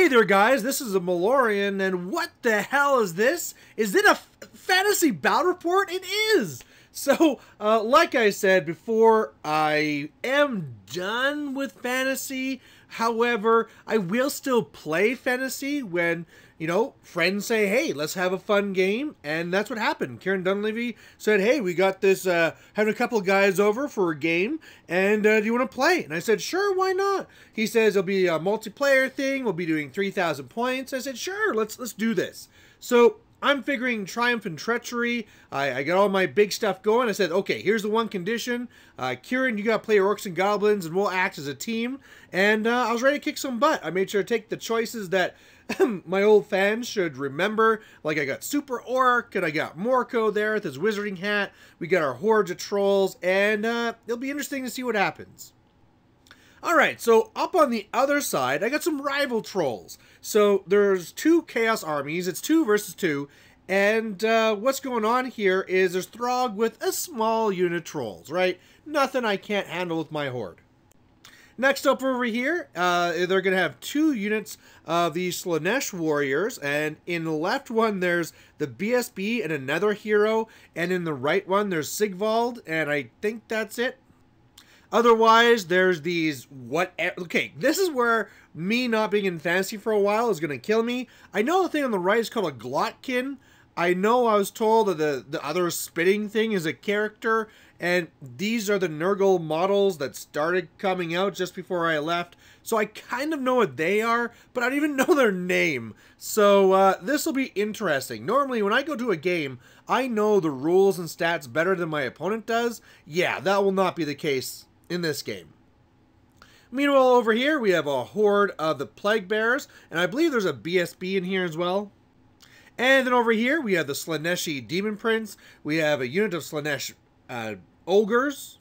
Hey there guys, this is a Malorian, and what the hell is this? Is it a fantasy battle report? It is! So, like I said before, I am done with fantasy. However, I will still play fantasy when, friends say, hey, let's have a fun game. And that's what happened. Kieran Dunleavy said, hey, we got this, having a couple guys over for a game, and do you want to play? And I said, sure, why not? He says it'll be a multiplayer thing. We'll be doing 3,000 points. I said, sure, let's do this. So I'm figuring Triumph and Treachery. I got all my big stuff going. I said, okay, here's the one condition. Kieran, you got to play Orcs and Goblins, and we'll act as a team. And I was ready to kick some butt. I made sure to take the choices that my old fans should remember. Like I got Super Orc, and I got Morco there with his wizarding hat. We got our hordes of trolls, and it'll be interesting to see what happens. Alright, so up on the other side, I got some rival trolls. So there's two Chaos armies, it's 2 versus 2, and what's going on here is there's Throg with a small unit of trolls, right? Nothing I can't handle with my horde. Next up over here, they're going to have 2 units of the Slaanesh warriors, and in the left one there's the BSB and another hero, and in the right one there's Sigvald, and I think that's it. Otherwise, there's these okay, this is where me not being in fantasy for a while is going to kill me. I know the thing on the right is called a Glotkin. I know I was told that the other spitting thing is a character, and these are the Nurgle models that started coming out just before I left. So I kind of know what they are, but I don't even know their name. So this will be interesting. Normally, when I go to a game, I know the rules and stats better than my opponent does. Yeah, that will not be the case in this game. Meanwhile, over here, we have a horde of the Plague Bearers, and I believe there's a BSB in here as well. And then over here, we have the Slaaneshi Demon Prince. We have a unit of Slaanesh Ogres.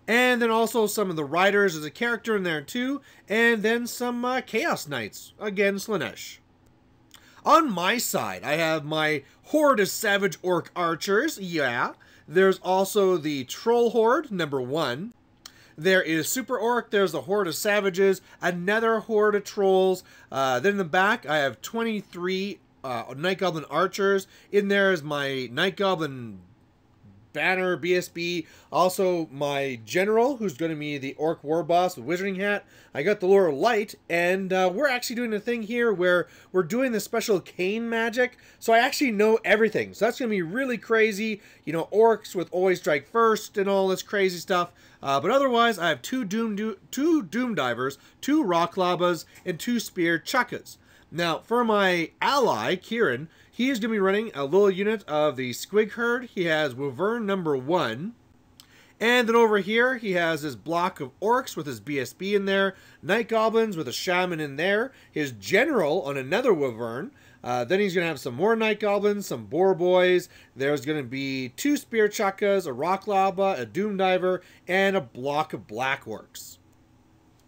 And then also some of the Riders. There's a character in there too. And then some Chaos Knights. Again, Slaanesh. On my side, I have my horde of Savage Orc Archers. Yeah. There's also the Troll Horde, number 1. There is Super Orc, there's the Horde of Savages, another Horde of Trolls. Then in the back, I have 23 Night Goblin Archers. In there is my Night Goblin Banner, BSB. Also, my General, who's going to be the Orc War Boss with Wizarding Hat. I got the Lure of Light, and we're actually doing a thing here where we're doing the special cane magic. So I actually know everything. So that's going to be really crazy. Orcs with Always Strike First and all this crazy stuff. But otherwise, I have 2 Doom Divers, 2 Rock Labas, and 2 Spear Chukkas. Now, for my ally, Kieran, he is going to be running a little unit of the Squig Herd. He has Wyvern number 1. And then over here, he has his block of Orcs with his BSB in there. Night Goblins with a Shaman in there. His General on another Wyvern. Then he's going to have some more Night Goblins, some Boar Boys. There's going to be 2 Spear Chukkas, a Rock Lava, a Doom Diver, and a block of Black Orcs.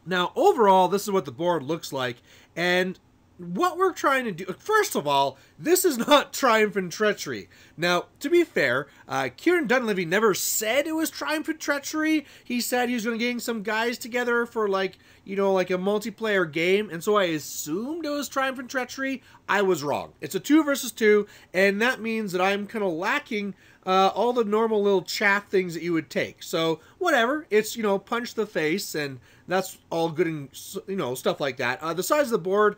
Now, overall, this is what the board looks like. And what we're trying to do, first of all, this is not Triumph and Treachery. Now, to be fair, Kieran Dunleavy never said it was Triumph and Treachery. He said he was going to get some guys together for like a multiplayer game, and so I assumed it was Triumph and Treachery. I was wrong. It's a 2 versus 2, and that means that I'm kind of lacking all the normal little chaff things that you would take. So, whatever. It's, punch the face, and that's all good and, stuff like that. The size of the board,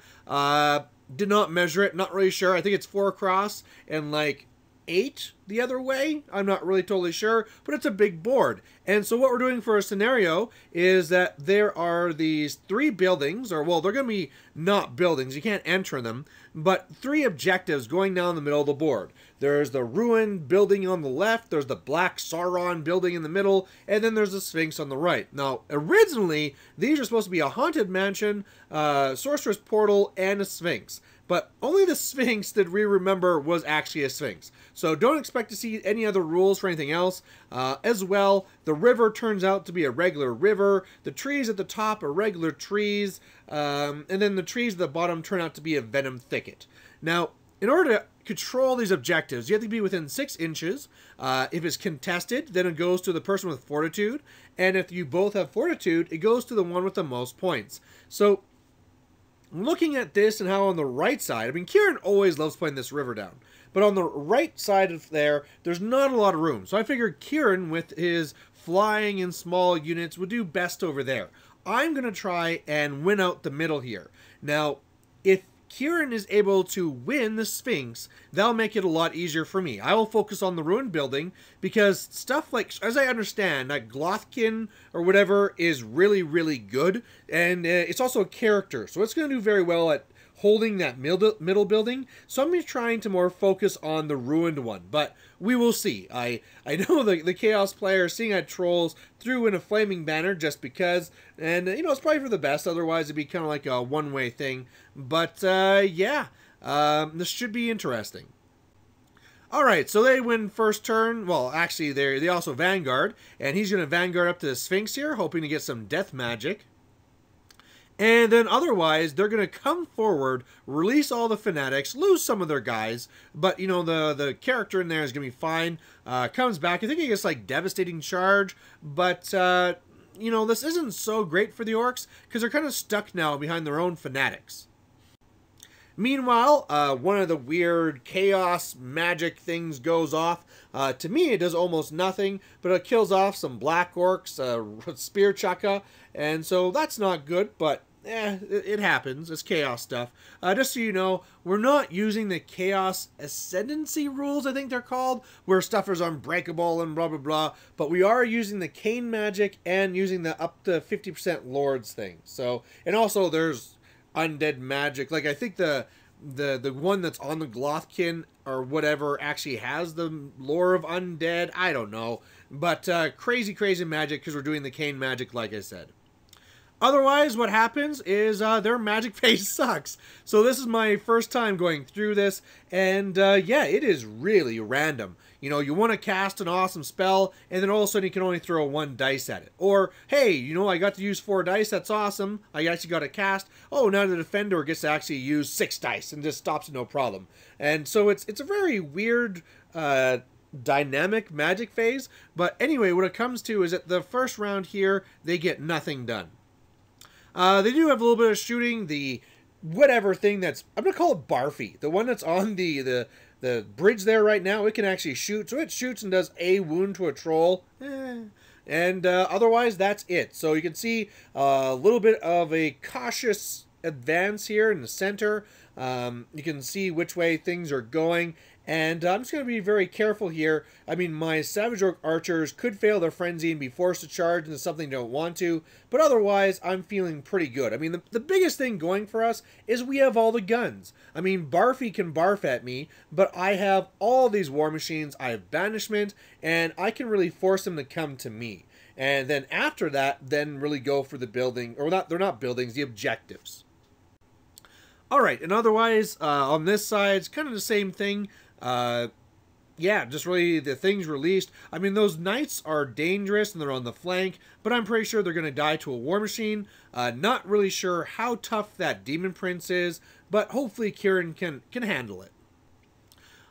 did not measure it. Not really sure. I think it's 4 across and like 8 the other way. I'm not really totally sure, but it's a big board. And so what we're doing for a scenario is that there are these 3 buildings, or well, they're going to be not buildings. You can't enter them, but 3 objectives going down the middle of the board. There's the Ruined building on the left, there's the Black Sauron building in the middle, and then there's the Sphinx on the right. Now, originally, these are supposed to be a Haunted Mansion, Sorcerer's Portal, and a Sphinx. But only the Sphinx that we remember was actually a Sphinx. So don't expect to see any other rules for anything else. As well, the river turns out to be a regular river. The trees at the top are regular trees. And then the trees at the bottom turn out to be a venom thicket. Now, in order to control these objectives, you have to be within 6 inches. If it's contested, then it goes to the person with Fortitude. And if you both have Fortitude, it goes to the one with the most points. So looking at this and how on the right side, I mean, Kieran always loves playing this river down. But on the right side of there's not a lot of room. So I figured Kieran, with his flying in small units, would do best over there. I'm going to try and win out the middle here. Now, if Kieran is able to win the Sphinx, that'll make it a lot easier for me. I will focus on the ruined building because stuff like, as I understand, that Glothkin or whatever is really, really good. And it's also a character, so it's going to do very well at holding that middle building. So I'm trying to more focus on the ruined one, but we will see. I know the Chaos player, seeing that Trolls threw in a flaming banner just because, and you know, it's probably for the best, otherwise it'd be kind of like a one-way thing. But yeah, this should be interesting. Alright, so they win first turn. Well, actually, they also Vanguard, and he's going to Vanguard up to the Sphinx here, hoping to get some death magic. And then otherwise, they're going to come forward, release all the fanatics, lose some of their guys, but, you know, the character in there is going to be fine. Comes back. I think he gets, like, Devastating Charge, but, you know, this isn't so great for the Orcs, because they're kind of stuck now behind their own fanatics. Meanwhile, one of the weird chaos magic things goes off. To me, it does almost nothing, but it kills off some black orcs, spear chukka, and so that's not good, but it happens. It's chaos stuff. Just so you know, we're not using the chaos ascendancy rules, I think they're called, where stuff is unbreakable and blah, blah, blah, but we are using the cane magic and using the up to 50% lords thing. So, and also there's undead magic. Like, I think the one that's on the Glothkin or whatever actually has the lore of undead. I don't know. But crazy magic because we're doing the cane magic, like I said. Otherwise, what happens is their magic phase sucks. So this is my first time going through this, and yeah, it is really random. You know, you want to cast an awesome spell, and then all of a sudden you can only throw 1 dice at it. Or, hey, you know, I got to use 4 dice, that's awesome. I actually got to cast. Oh, now the defender gets to actually use 6 dice and just stops it no problem. And so it's a very weird dynamic magic phase. But anyway, what it comes to is that the first round here, they get nothing done. They do have a little bit of shooting. The whatever thing that's, I'm going to call it Barfy. The one that's on the bridge there right now, it can actually shoot. So it shoots and does a wound to a troll. And otherwise, that's it. So you can see a little bit of a cautious advance here in the center. You can see which way things are going. And I'm just going to be very careful here. I mean, my Savage Orc archers could fail their frenzy and be forced to charge into something they don't want to. But otherwise, I'm feeling pretty good. I mean, the biggest thing going for us is we have all the guns. I mean, Barfy can barf at me, but I have all these war machines. I have banishment, and I can really force them to come to me. And then after that, then really go for the building, or not, they're not buildings, the objectives. Alright, and otherwise, on this side, it's kind of the same thing. Yeah, just really the things released. I mean, those knights are dangerous and they're on the flank, but I'm pretty sure they're going to die to a war machine. Not really sure how tough that demon prince is, but hopefully Kieran can handle it.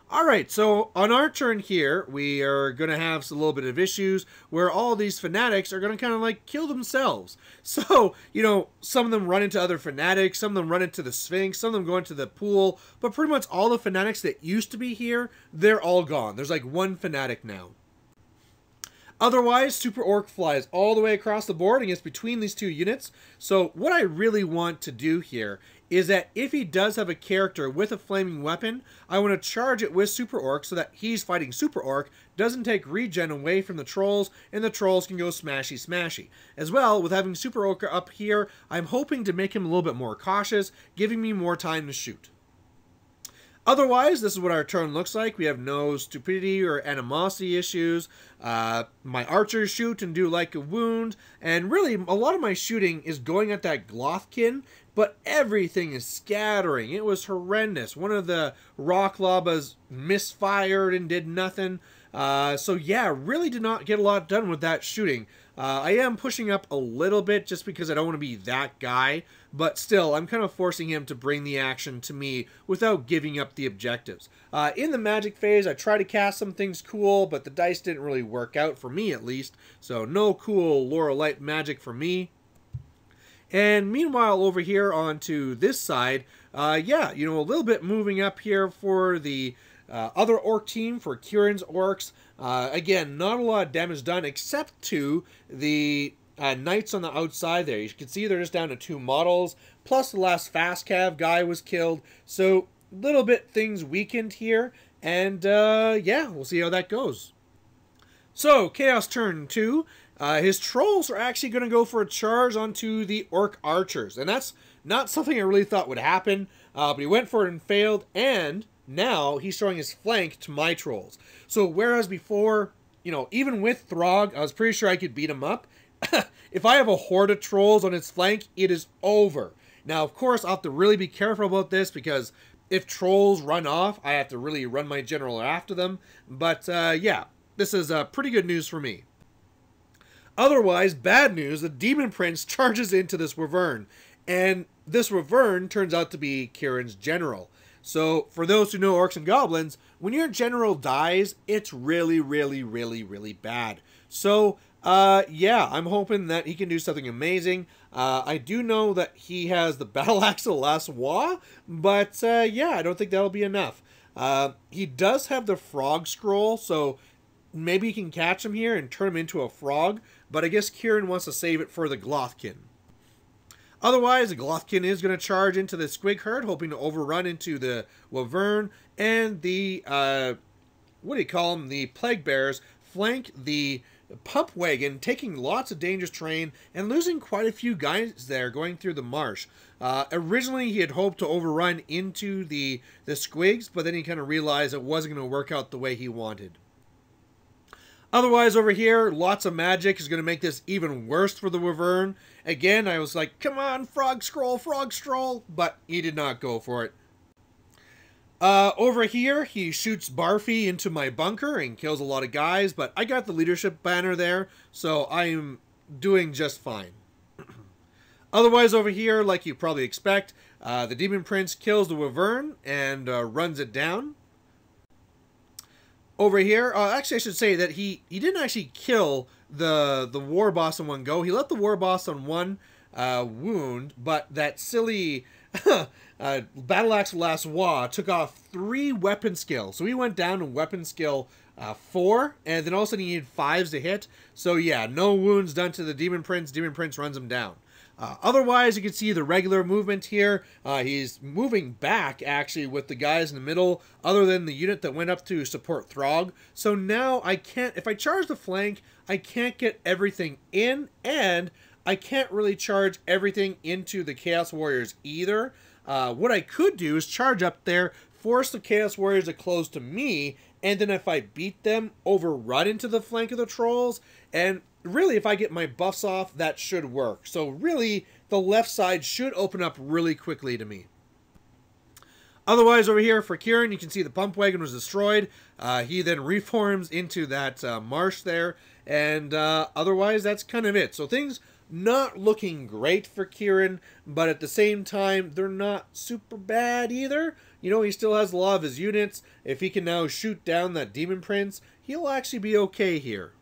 Alright, so on our turn here, we are going to have a little bit of issues where all these fanatics are going to kind of like kill themselves. So, you know, some of them run into other fanatics, some of them run into the Sphinx, some of them go into the pool, but pretty much all the fanatics that used to be here, they're all gone. There's like 1 fanatic now. Otherwise, Super Orc flies all the way across the board and gets between these 2 units. So what I really want to do here is that if he does have a character with a flaming weapon, I want to charge it with Super Orc so that he's fighting Super Orc, doesn't take regen away from the trolls, and the trolls can go smashy smashy. As well, with having Super Orc up here, I'm hoping to make him a little bit more cautious, giving me more time to shoot. Otherwise, this is what our turn looks like. We have no stupidity or animosity issues. My archers shoot and do like a wound. And really, a lot of my shooting is going at that Glothkin, but everything is scattering. It was horrendous. One of the rock lavas misfired and did nothing. So yeah, really did not get a lot done with that shooting. I am pushing up a little bit just because I don't want to be that guy, but still, I'm kind of forcing him to bring the action to me without giving up the objectives. In the magic phase, I tried to cast some things cool, but the dice didn't really work out, for me at least, so no cool Laurelite magic for me. And meanwhile, over here onto this side, yeah, you know, a little bit moving up here for the other Orc team, for Kieran's Orcs. Again, not a lot of damage done except to the Knights on the outside there. You can see they're just down to 2 models, plus the last fast cav guy was killed. So, little bit things weakened here, and yeah, we'll see how that goes. So, Chaos turn 2. His trolls are actually going to go for a charge onto the Orc archers. And that's not something I really thought would happen. But he went for it and failed. And now he's showing his flank to my trolls. So whereas before, you know, even with Throg, I was pretty sure I could beat him up. If I have a horde of trolls on its flank, it is over. Now, of course, I'll have to really be careful about this because if trolls run off, I have to really run my general after them. But yeah, this is pretty good news for me. Otherwise, bad news, the Demon Prince charges into this Wyvern. And this Wyvern turns out to be Kieran's general. So, for those who know Orcs and Goblins, when your general dies, it's really, really, really, really bad. So, yeah, I'm hoping that he can do something amazing. I do know that he has the Battle Axe of Laswa, but, yeah, I don't think that'll be enough. He does have the Frog Scroll, so maybe he can catch him here and turn him into a frog, but I guess Kieran wants to save it for the Glothkin. Otherwise, the Glothkin is going to charge into the Squig herd, hoping to overrun into the Wyvern, and the, what do you call them, the Plague Bears flank the Pump Wagon, taking lots of dangerous terrain and losing quite a few guys there going through the marsh. Originally, he had hoped to overrun into the Squigs, but then he kind of realized it wasn't going to work out the way he wanted. Otherwise, over here, lots of magic is going to make this even worse for the Wyvern. Again, I was like, come on, Frog Scroll, but he did not go for it. Over here, he shoots Barfy into my bunker and kills a lot of guys, but I got the leadership banner there, so I am doing just fine. Otherwise, over here, like you probably expect, the Demon Prince kills the Wyvern and runs it down. Over here, actually I should say that he didn't actually kill the war boss in one go. He let the war boss on one wound, but that silly Battle Axe Laswa took off 3 weapon skills. So he went down to weapon skill 4, and then all of a sudden he needed 5s to hit. So yeah, no wounds done to the Demon Prince. Demon Prince runs him down. Otherwise, you can see the regular movement here. He's moving back, actually, with the guys in the middle, other than the unit that went up to support Throg. So now I can't, if I charge the flank, I can't get everything in, and I can't really charge everything into the Chaos Warriors either. What I could do is charge up there, force the Chaos Warriors to close to me, and then if I beat them, overrun into the flank of the Trolls, and really, if I get my buffs off, that should work. So really, the left side should open up really quickly to me. Otherwise, over here for Kieran, you can see the pump wagon was destroyed. He then reforms into that marsh there. And otherwise, that's kind of it. So things not looking great for Kieran, but at the same time, they're not super bad either. You know, he still has a lot of his units. If he can now shoot down that Demon Prince, he'll actually be okay here.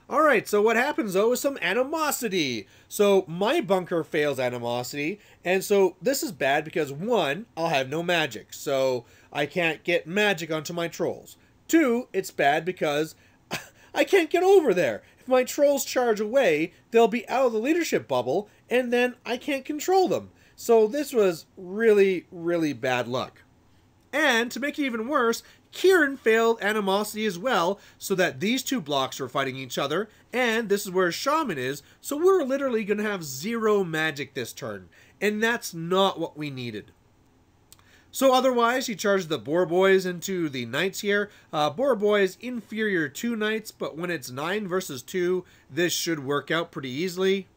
Alright, so what happens though is some animosity. So my bunker fails animosity, and so this is bad because 1, I'll have no magic, so I can't get magic onto my trolls. 2, it's bad because I can't get over there. If my trolls charge away, they'll be out of the leadership bubble, and then I can't control them. So this was really, really bad luck. And to make it even worse, Kieran failed animosity as well, so that these 2 blocks are fighting each other, and this is where Shaman is, so we're literally going to have 0 magic this turn, and that's not what we needed. So otherwise, he charged the Boar Boys into the Knights here. Boar Boys inferior to Knights, but when it's 9 versus 2, this should work out pretty easily.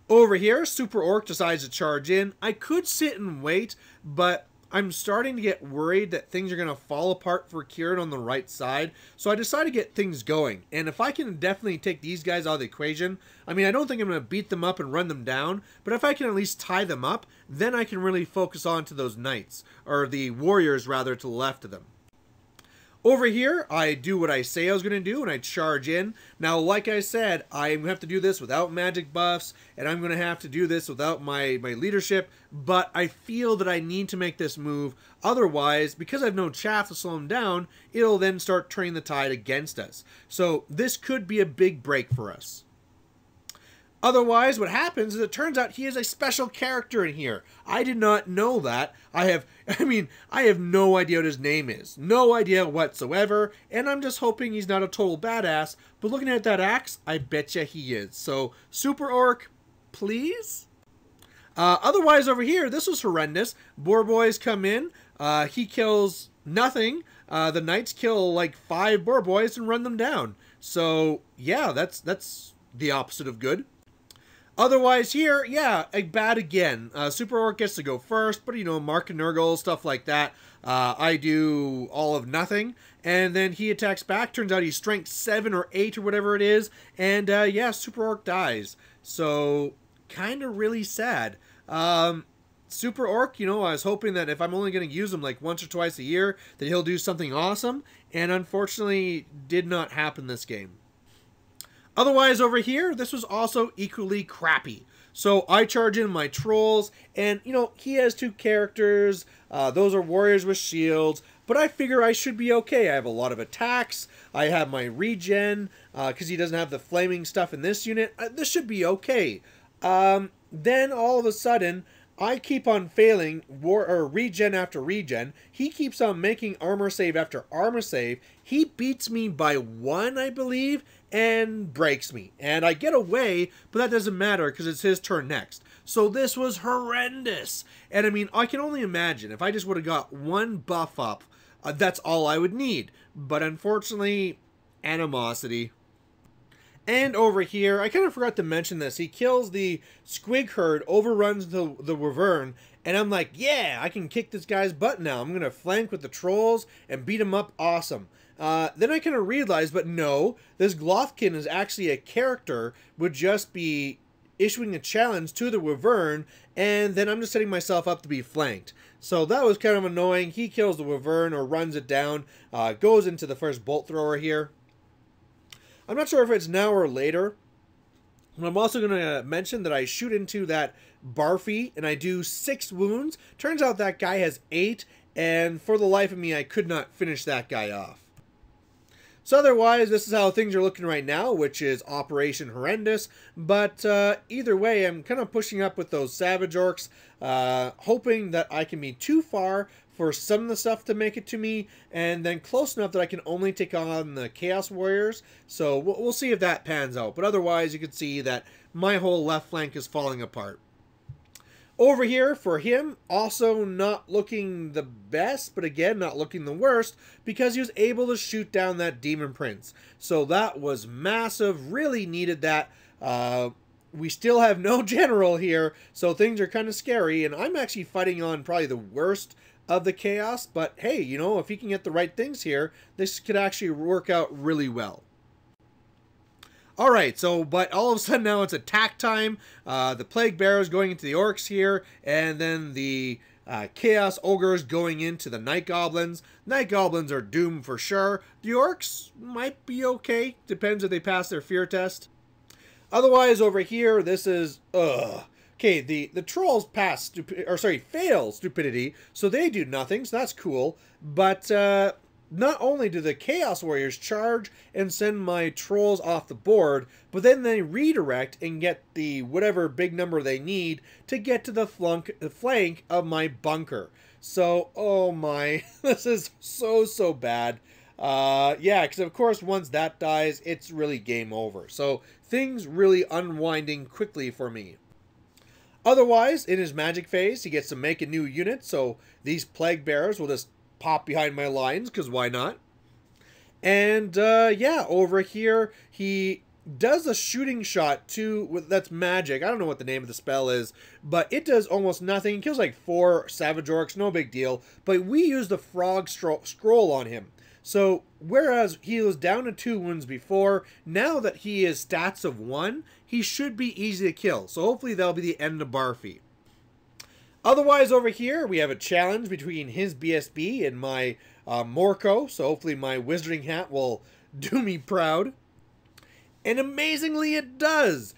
Over here, Super Orc decides to charge in. I could sit and wait, but I'm starting to get worried that things are going to fall apart for Kieran on the right side, so I decided to get things going. And if I can definitely take these guys out of the equation, I mean, I don't think I'm going to beat them up and run them down, but if I can at least tie them up, then I can really focus on to those Knights, or the Warriors rather, to the left of them. Over here, I do what I say I was going to do, and I charge in. Now, like I said, I'm going to have to do this without magic buffs, and I'm going to have to do this without my leadership, but I feel that I need to make this move. Otherwise, because I have no chaff to slow him down, it'll then start turning the tide against us. So this could be a big break for us. Otherwise, what happens is it turns out he is a special character in here. I did not know that. I have no idea what his name is. No idea whatsoever. And I'm just hoping he's not a total badass. But looking at that axe, I betcha he is. So, Super Orc, please? Otherwise, over here, this was horrendous. Boar boys come in. He kills nothing. The knights kill like 5 boar boys and run them down. So, yeah, that's the opposite of good. Otherwise here, yeah, bad again. Super Orc gets to go first, but you know, Mark and Nurgle, stuff like that. I do all of nothing, and then he attacks back. Turns out he's strength 7 or 8 or whatever it is, and yeah, Super Orc dies. So, kind of really sad. Super Orc, you know, I was hoping that if I'm only going to use him like once or twice a year, that he'll do something awesome, and unfortunately did not happen this game. Otherwise, over here, this was also equally crappy. So I charge in my trolls, and, you know, he has 2 characters. Those are warriors with shields, but I figure I should be okay. I have a lot of attacks. I have my regen, because he doesn't have the flaming stuff in this unit. This should be okay. Then, all of a sudden, I keep on failing regen after regen. He keeps on making armor save after armor save. He beats me by 1, I believe, and breaks me. And I get away, but that doesn't matter because it's his turn next. So this was horrendous. And I mean, I can only imagine if I just would have got 1 buff up, that's all I would need. But unfortunately, animosity. And over here, I kind of forgot to mention this. He kills the squig herd, overruns the wyvern, and I'm like, yeah, I can kick this guy's butt now. I'm going to flank with the trolls and beat him up awesome. Then I kind of realized, but no, this Glothkin is actually a character, would just be issuing a challenge to the wyvern, and then I'm just setting myself up to be flanked. So that was kind of annoying. He kills the wyvern or runs it down, goes into the first bolt thrower here. I'm not sure if it's now or later. I'm also going to mention that I shoot into that Barfy and I do 6 wounds. Turns out that guy has 8, and for the life of me, I could not finish that guy off. So otherwise, this is how things are looking right now, which is Operation Horrendous. But either way, I'm kind of pushing up with those Savage Orcs, hoping that I can be too far for some of the stuff to make it to me, and then close enough that I can only take on the Chaos Warriors. So we'll see if that pans out. But otherwise, you can see that my whole left flank is falling apart. Over here, for him, also not looking the best, but again, not looking the worst, because he was able to shoot down that Demon Prince. So that was massive, really needed that. We still have no general here, so things are kind of scary, and I'm actually fighting on probably the worst of the chaos, but hey, you know, if he can get the right things here, this could actually work out really well. Alright, so, but all of a sudden now it's attack time. The Plague Bearers going into the Orcs here, and then the Chaos Ogres going into the Night Goblins. Night Goblins are doomed for sure. The Orcs might be okay, depends if they pass their fear test. Otherwise, over here, this is, okay, the Trolls fail stupidity, so they do nothing, so that's cool. But, not only do the Chaos Warriors charge and send my Trolls off the board, but then they redirect and get the whatever big number they need to get to the flank of my bunker. So, oh my, this is so bad. Yeah, because of course once that dies, it's really game over. So, things really unwinding quickly for me. Otherwise, in his magic phase, he gets to make a new unit, so these Plague Bearers will just pop behind my lines, because why not? And, yeah, over here, he does a shooting shot too, that's magic. I don't know what the name of the spell is, but it does almost nothing. It kills like 4 Savage Orcs, no big deal. But we use the Frog Scroll on him. So, whereas he was down to 2 wounds before, now that he is stats of 1, he should be easy to kill. So hopefully that'll be the end of Barfy. Otherwise, over here, we have a challenge between his BSB and my Morco, so hopefully my Wizarding Hat will do me proud. And amazingly, it does.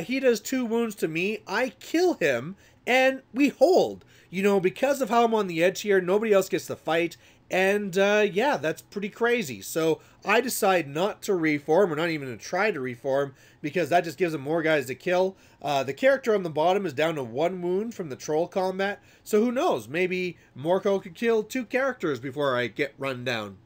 He does 2 wounds to me, I kill him, and we hold. You know, because of how I'm on the edge here, nobody else gets to fight, and yeah, that's pretty crazy. So I decide not to reform, or not even to try to reform, because that just gives him more guys to kill. The character on the bottom is down to 1 wound from the troll combat, so who knows, maybe Morco could kill 2 characters before I get run down.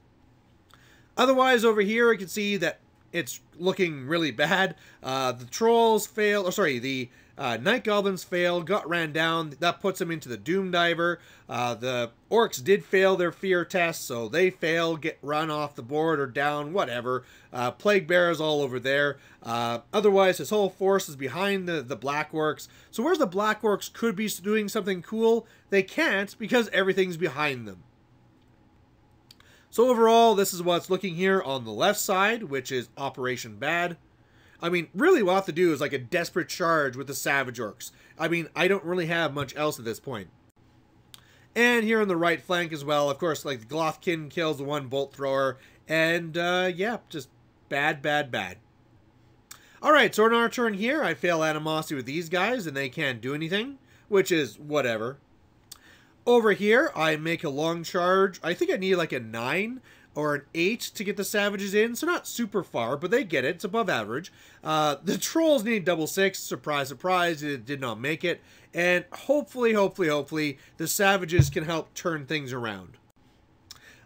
Otherwise, over here, I can see that it's looking really bad. The trolls failed, or sorry, the Night Goblins failed, got ran down. That puts them into the Doom Diver. The Orcs did fail their fear test, so they fail, get run off the board or down, whatever. Plague Bears all over there. Otherwise, his whole force is behind the Black Orcs. So whereas the Black Orcs could be doing something cool, they can't because everything's behind them. So overall, this is what's looking here on the left side, which is Operation Bad. I mean, really what I have to do is like a desperate charge with the Savage Orcs. I mean, I don't really have much else at this point. And here on the right flank as well, of course, like the Glothkin kills the 1 Bolt Thrower. And yeah, just bad, bad, bad. Alright, so on our turn here, I fail Animosity with these guys and they can't do anything, which is whatever. Over here, I make a long charge. I think I need like a 9 or an 8 to get the savages in, so not super far, but they get it. It's above average. The trolls need double 6. Surprise, surprise, it did not make it. And hopefully, the savages can help turn things around.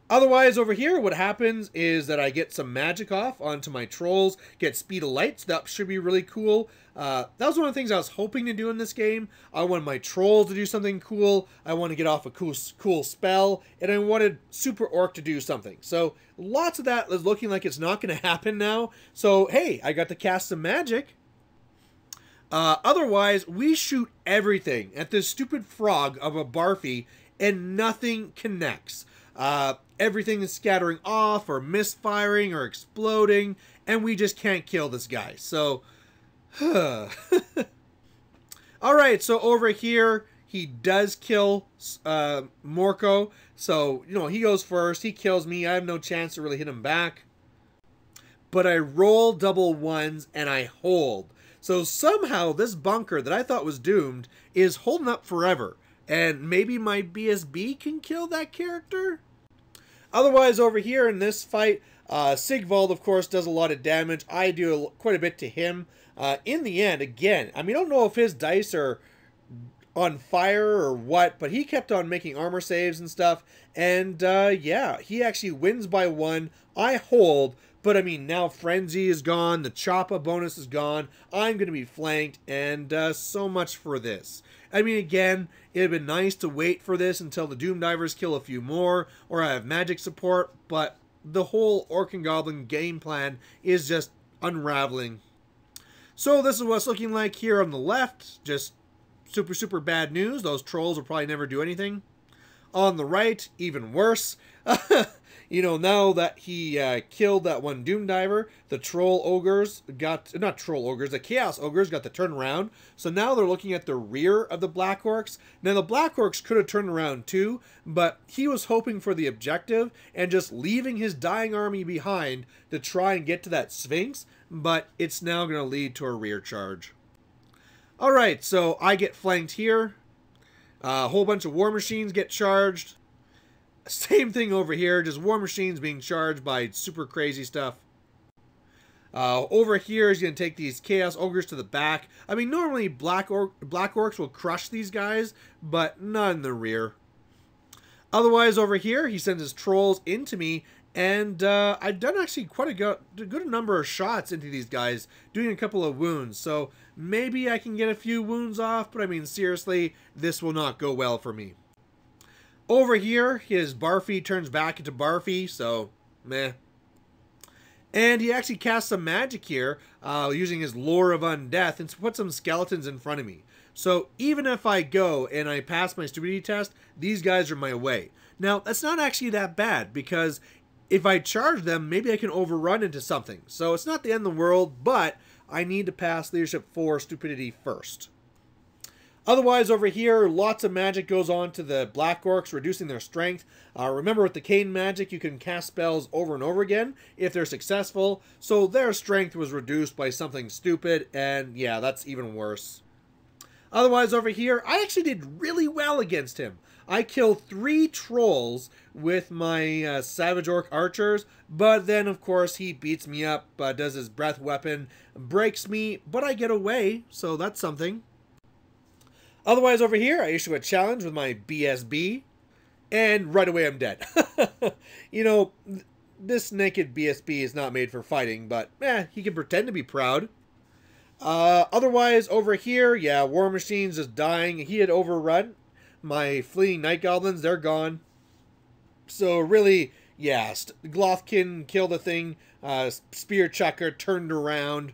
Otherwise, over here, what happens is that I get some magic off onto my trolls, get speed of light, so that should be really cool. That was one of the things I was hoping to do in this game. I wanted my trolls to do something cool, I want to get off a cool spell, and I wanted Super Orc to do something. So, lots of that is looking like it's not going to happen now. So, hey, I got to cast some magic. Otherwise, we shoot everything at this stupid frog of a Barfy, and nothing connects. Everything is scattering off or misfiring or exploding, and we just can't kill this guy. So, alright, so over here, he does kill Morco. So, you know, he goes first, he kills me, I have no chance to really hit him back. But I roll double 1s and I hold. So somehow this bunker that I thought was doomed is holding up forever. And maybe my BSB can kill that character? Otherwise, over here in this fight, Sigvald, of course, does a lot of damage. I do quite a bit to him. In the end, again, I mean, I don't know if his dice are on fire or what, but he kept on making armor saves and stuff. And, yeah, he actually wins by 1. I hold, but, I mean, now Frenzy is gone. The Choppa bonus is gone. I'm going to be flanked, and so much for this. I mean, again, it'd been nice to wait for this until the Doom Divers kill a few more, or I have magic support, but the whole Orc and Goblin game plan is just unraveling. So this is what it's looking like here on the left. Just super, super bad news. Those trolls will probably never do anything. On the right, even worse. You know, now that he killed that 1 Doom Diver, the Troll Ogres got, not Troll Ogres, the Chaos Ogres got to turn around. So now they're looking at the rear of the Black Orcs. Now the Black Orcs could have turned around too, but he was hoping for the objective and just leaving his dying army behind to try and get to that Sphinx, but it's now going to lead to a rear charge. Alright, so I get flanked here. A whole bunch of War Machines get charged. Same thing over here, just War Machines being charged by super crazy stuff. Over here is going to take these Chaos Ogres to the back. I mean, normally Black Orcs will crush these guys, but not in the rear. Otherwise, over here, he sends his Trolls into me, and I've done actually quite a good number of shots into these guys, doing a couple of wounds. So maybe I can get a few wounds off, but I mean, seriously, this will not go well for me. Over here, his Barfy turns back into Barfy, so meh. And he actually casts some magic here, using his Lore of Undeath, and put some skeletons in front of me. So even if I go and I pass my stupidity test, these guys are my way. Now, that's not actually that bad, because if I charge them, maybe I can overrun into something. So it's not the end of the world, but I need to pass Leadership 4 stupidity first. Otherwise, over here, lots of magic goes on to the Black Orcs, reducing their strength. Remember, with the Cane magic, you can cast spells over and over again if they're successful, so their strength was reduced by something stupid, and yeah, that's even worse. Otherwise, over here, I actually did really well against him. I killed 3 trolls with my Savage Orc archers, but then, of course, he beats me up, does his breath weapon, breaks me, but I get away, so that's something. Otherwise, over here, I issue a challenge with my BSB, and right away I'm dead. You know, this naked BSB is not made for fighting, but he can pretend to be proud. Otherwise, over here, yeah, War Machine's just dying. He had overrun. My fleeing Night Goblins, they're gone. So really, yeah, Glothkin killed the thing. Spear Chucker turned around.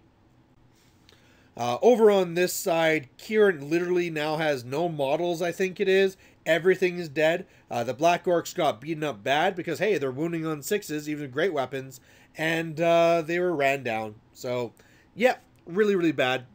Over on this side, Kieran literally now has no models, I think it is. Everything is dead. The Black Orcs got beaten up bad because, hey, they're wounding on 6s, even great weapons. And they were ran down. So, yeah, really, really bad.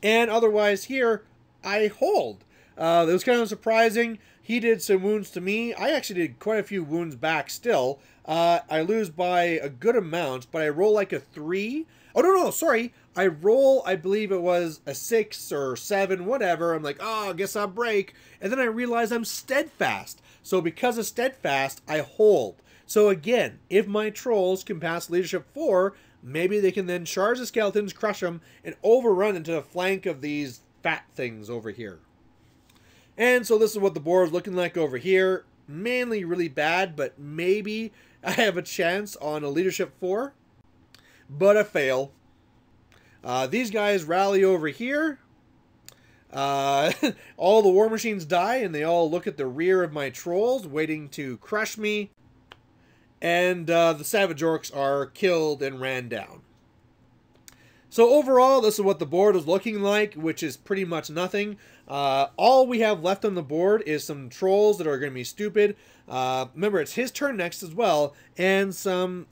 And otherwise here, I hold. It was kind of surprising. He did some wounds to me. I actually did quite a few wounds back still. I lose by a good amount, but I roll like a 3. Oh, no, sorry. I roll, I believe it was a 6 or 7, whatever. I'm like, oh, I guess I'll break. And then I realize I'm steadfast. So because of steadfast, I hold. So again, if my trolls can pass leadership 4, maybe they can then charge the skeletons, crush them, and overrun into the flank of these fat things over here. And so this is what the board is looking like over here. Mainly really bad, but maybe I have a chance on a leadership 4. But a fail. These guys rally over here. All the War Machines die, and they all look at the rear of my trolls, waiting to crush me. And the Savage Orcs are killed and ran down. So overall, this is what the board is looking like, which is pretty much nothing. All we have left on the board is some trolls that are going to be stupid. Remember, it's his turn next as well, and some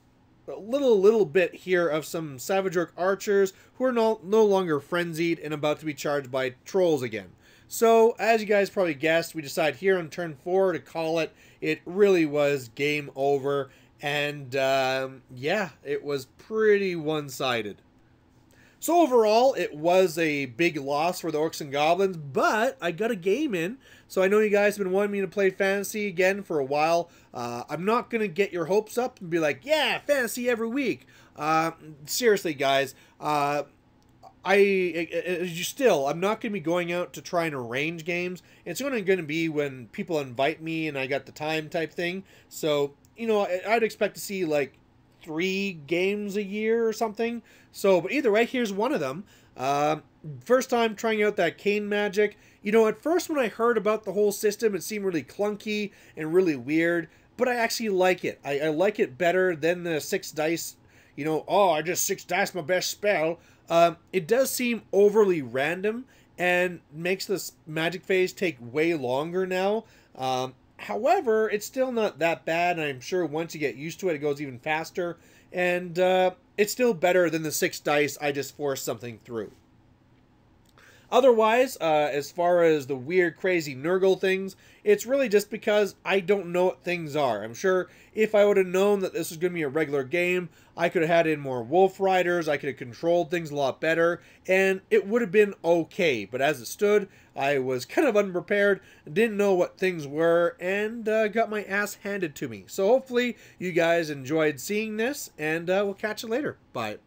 little bit here of some Savage Orc archers who are no longer frenzied and about to be charged by trolls again. So, as you guys probably guessed, we decide here on turn 4 to call it. It really was game over, and yeah, it was pretty one-sided. So overall, it was a big loss for the Orcs and Goblins, but I got a game in. So I know you guys have been wanting me to play Fantasy again for a while. I'm not going to get your hopes up and be like, yeah, Fantasy every week. Seriously, guys, I'm not going to be going out to try and arrange games. It's only going to be when people invite me and I got the time type thing. So, you know, I'd expect to see like 3 games a year or something. So, but either way, here's one of them. First time trying out that Cane magic. You know, at first when I heard about the whole system, it seemed really clunky and really weird, but I actually like it. I like it better than the 6 dice, you know, oh, I just 6 dice my best spell. It does seem overly random and makes this magic phase take way longer now. However, it's still not that bad, and I'm sure once you get used to it, it goes even faster. And it's still better than the 6 dice I just forced something through. Otherwise, as far as the weird, crazy Nurgle things, it's really just because I don't know what things are. I'm sure if I would have known that this was going to be a regular game, I could have had in more Wolf Riders, I could have controlled things a lot better, and it would have been okay. But as it stood, I was kind of unprepared, didn't know what things were, and got my ass handed to me. So hopefully you guys enjoyed seeing this, and we'll catch you later. Bye.